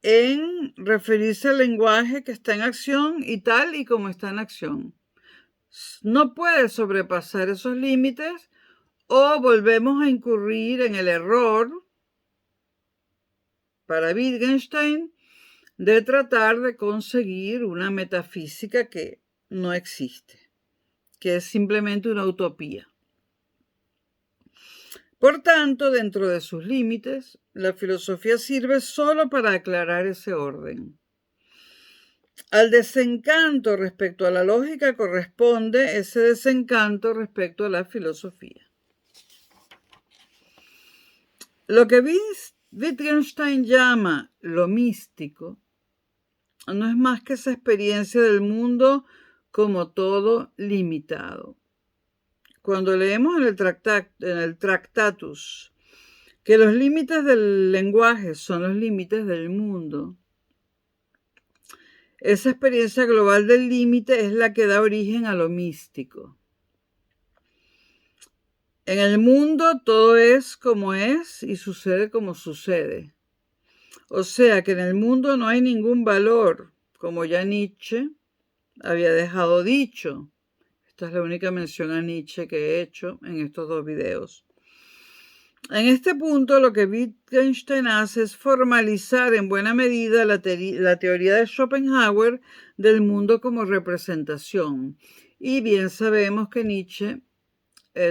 en referirse al lenguaje que está en acción y tal y como está en acción. No puede sobrepasar esos límites o volvemos a incurrir en el error para Wittgenstein de tratar de conseguir una metafísica que no existe, que es simplemente una utopía. Por tanto, dentro de sus límites, la filosofía sirve solo para aclarar ese orden. Al desencanto respecto a la lógica corresponde ese desencanto respecto a la filosofía. Lo que Wittgenstein llama lo místico no es más que esa experiencia del mundo como todo limitado. Cuando leemos en el Tractatus que los límites del lenguaje son los límites del mundo, esa experiencia global del límite es la que da origen a lo místico. En el mundo todo es como es y sucede como sucede. O sea que en el mundo no hay ningún valor, como ya Nietzsche había dejado dicho. Esta es la única mención a Nietzsche que he hecho en estos dos videos. En este punto, lo que Wittgenstein hace es formalizar en buena medida la teoría de Schopenhauer del mundo como representación. Y bien sabemos que Nietzsche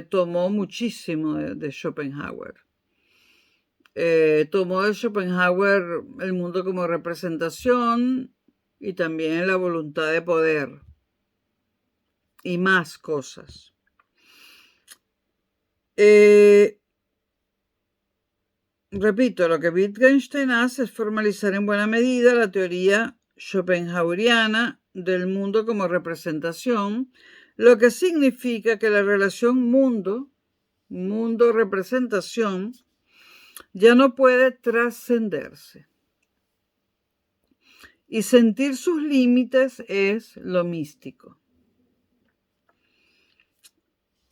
tomó muchísimo de Schopenhauer. Tomó de Schopenhauer el mundo como representación y también la voluntad de poder y más cosas. Repito, lo que Wittgenstein hace es formalizar en buena medida la teoría schopenhaueriana del mundo como representación, lo que significa que la relación mundo-representación, ya no puede trascenderse. Y sentir sus límites es lo místico.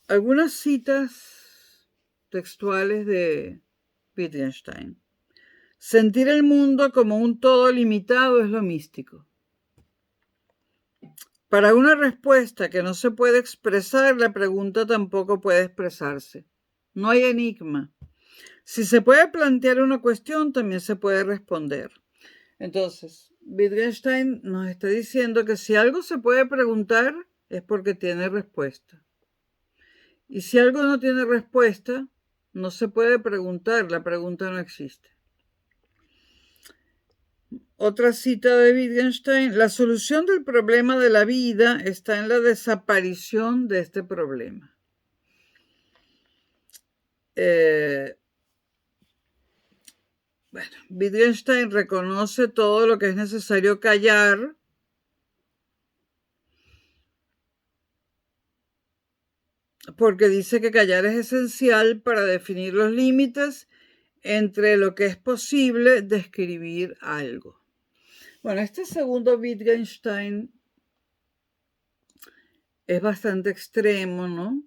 Algunas citas textuales de Wittgenstein. Sentir el mundo como un todo limitado es lo místico. Para una respuesta que no se puede expresar, la pregunta tampoco puede expresarse. No hay enigma. Si se puede plantear una cuestión, también se puede responder. Entonces, Wittgenstein nos está diciendo que si algo se puede preguntar, es porque tiene respuesta. Y si algo no tiene respuesta, no se puede preguntar, la pregunta no existe. Otra cita de Wittgenstein: la solución del problema de la vida está en la desaparición de este problema. Wittgenstein reconoce todo lo que es necesario callar, porque dice que callar es esencial para definir los límites entre lo que es posible describir algo. Bueno, este segundo Wittgenstein es bastante extremo, ¿no?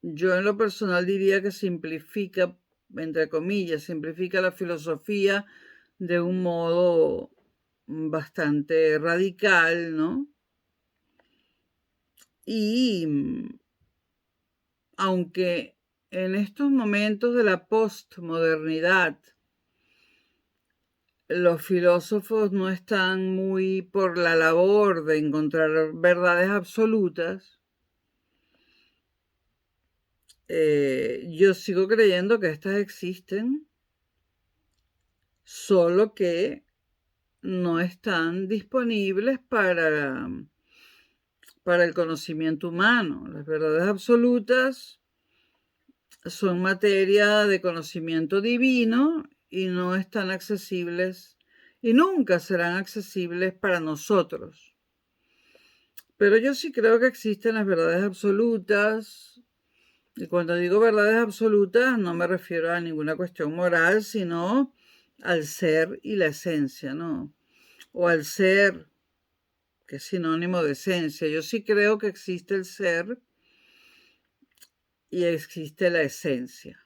Yo en lo personal diría que simplifica, entre comillas, simplifica la filosofía de un modo bastante radical, ¿no? Y aunque en estos momentos de la postmodernidad los filósofos no están muy por la labor de encontrar verdades absolutas, yo sigo creyendo que estas existen, solo que no están disponibles para el conocimiento humano. Las verdades absolutas son materia de conocimiento divino y no están accesibles y nunca serán accesibles para nosotros. Pero yo sí creo que existen las verdades absolutas. Y cuando digo verdades absolutas no me refiero a ninguna cuestión moral, sino al ser y la esencia, ¿no? O al ser, que es sinónimo de esencia. Yo sí creo que existe el ser y existe la esencia.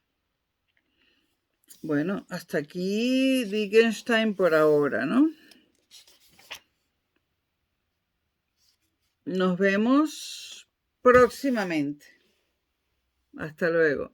Bueno, hasta aquí Wittgenstein por ahora, ¿no? Nos vemos próximamente. Hasta luego.